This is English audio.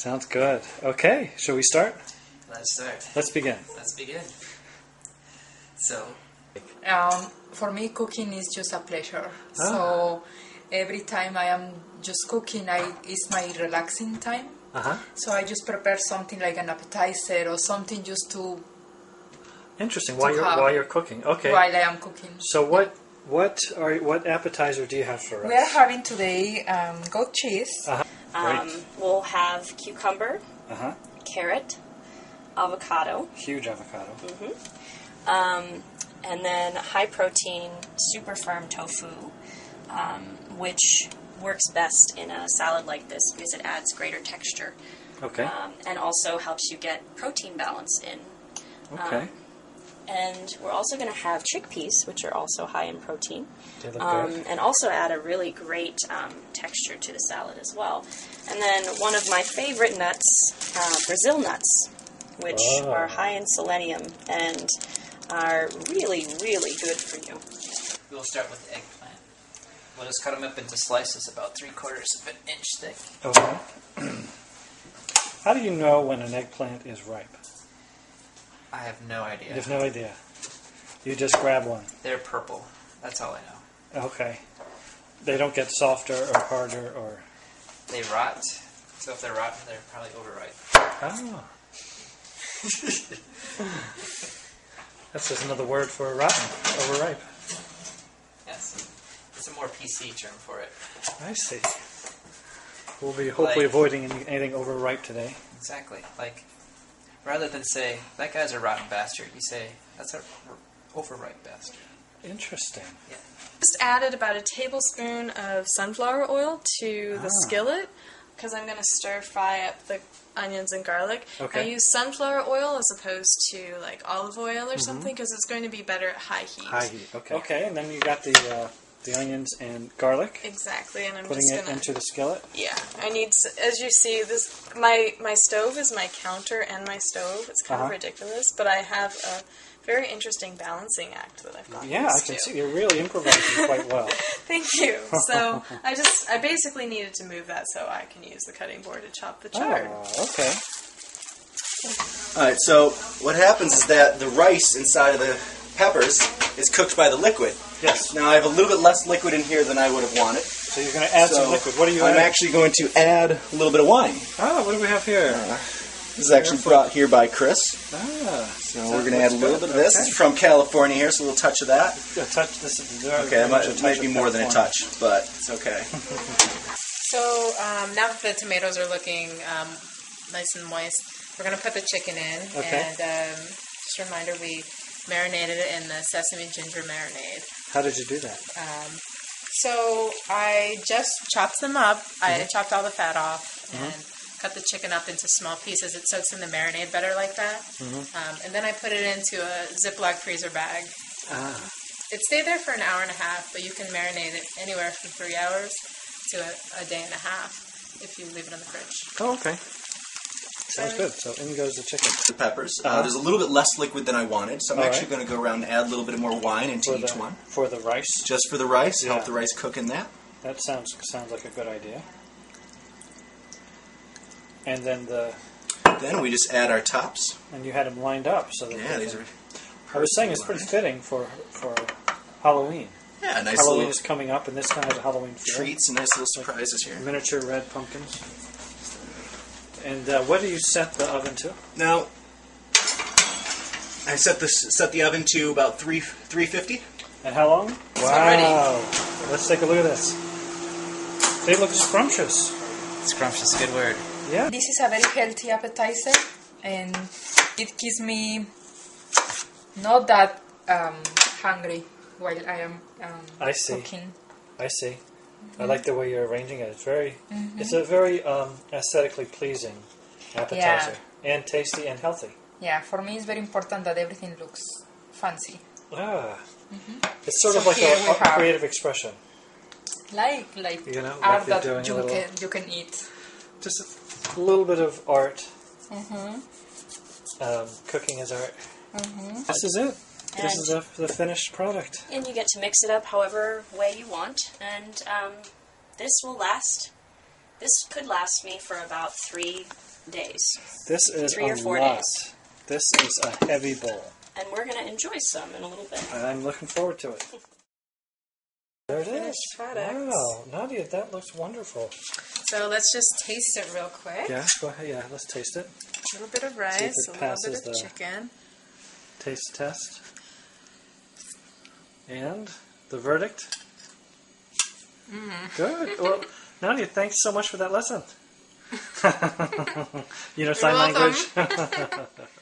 Sounds good. Okay, shall we start? Let's start. Let's begin. Let's begin. So, for me, cooking is just a pleasure. So every time I am just cooking, it's my relaxing time. So I just prepare something like an appetizer or something just to. Interesting. While you're cooking, okay. While I am cooking. So what appetizer do you have for us? We are having today goat cheese. We'll have cucumber, carrot, avocado. Huge avocado. And then high protein, super firm tofu, which works best in a salad like this because it adds greater texture. Okay. And also helps you get protein balance in. Okay. And we're also going to have chickpeas, which are also high in protein. They look good. And also add a really great texture to the salad as well. And then one of my favorite nuts, Brazil nuts, which are high in selenium and are really, really good for you. we'll start with the eggplant. We'll just cut them up into slices about 3/4 of an inch thick. Okay. How do you know when an eggplant is ripe? I have no idea. You have no idea. You just grab one. They're purple. That's all I know. Okay. They don't get softer or harder or... They rot. So if they're rotten, they're probably overripe. Oh. That's just another word for rotten, overripe. Yes. It's a more PC term for it. I see. We'll be hopefully avoiding anything overripe today. Exactly. Like, rather than say, that guy's a rotten bastard, you say, that's an overripe bastard. Interesting. Yeah. Just added about a tablespoon of sunflower oil to the skillet because I'm going to stir fry up the onions and garlic. Okay. I use sunflower oil as opposed to like olive oil or something because it's going to be better at high heat. High heat. Okay. Okay, and then you got the onions and garlic. Exactly, and I'm putting just it gonna, into the skillet. Yeah, I need. As you see, this my stove is my counter and my stove. It's kind of ridiculous, but I have a very interesting balancing act that I've got. Yeah, I can see you're really improvising quite well. Thank you. So I basically needed to move that so I can use the cutting board to chop the chard. Oh, okay. Alright, so what happens is that the rice inside of the peppers is cooked by the liquid. Yes. Now I have a little bit less liquid in here than I would have wanted. So you're going to add some liquid. What are you adding? I'm actually going to add a little bit of wine. Oh, what do we have here? This is actually brought here by Chris. So we're going to add a little bit of this. It's from California here, so a little touch of that. A touch. This is okay, it might be more than a touch, but it's okay. So now that the tomatoes are looking nice and moist, we're going to put the chicken in. Okay. And just a reminder, we marinated it in the sesame ginger marinade. How did you do that? So I just chopped them up. I chopped all the fat off and cut the chicken up into small pieces. It soaks in the marinade better like that. And then I put it into a Ziploc freezer bag. It stayed there for an hour and a half, but you can marinate it anywhere from 3 hours to a day and a half if you leave it in the fridge. Oh, okay. Sounds good. So in goes the chicken. The peppers. There's a little bit less liquid than I wanted, so I'm actually going to go around and add a little bit more wine into each one. For the rice? Just for the rice. Help the rice cook in that. That sounds like a good idea. And then Then we just add our tops. And you had them lined up so that these are. I was saying it's pretty fitting for Halloween. Yeah, nice Halloween little is coming up, and this kind of has a Halloween feel. treats and nice little surprises here. Miniature red pumpkins. And what do you set the oven to? Now, I set the oven to about 350. And how long? Wow! Let's take a look at this. They look scrumptious. Scrumptious, good word. Yeah. This is a very healthy appetizer, and it keeps me not that hungry while I am cooking. I see. I like the way you're arranging it. It's very, it's a very aesthetically pleasing appetizer, and tasty and healthy. Yeah, for me it's very important that everything looks fancy. It's sort of like a creative expression. Like you know, art like that you can eat. Just a little bit of art. Cooking is art. This is it. This is the finished product. And you get to mix it up however way you want. And this will last. This could last me for about 3 days. This is 3 or 4 lot. days. This is a heavy bowl. And we're going to enjoy some in a little bit. I'm looking forward to it. There it is. Finished product. Wow, Nadia, that looks wonderful. So let's just taste it real quick. Yeah, go ahead. Yeah, let's taste it. A little bit of See if rice, it a little passes bit of the- chicken. Taste test. And the verdict? Good. Well, Nadia, thanks so much for that lesson. You know sign welcome. language?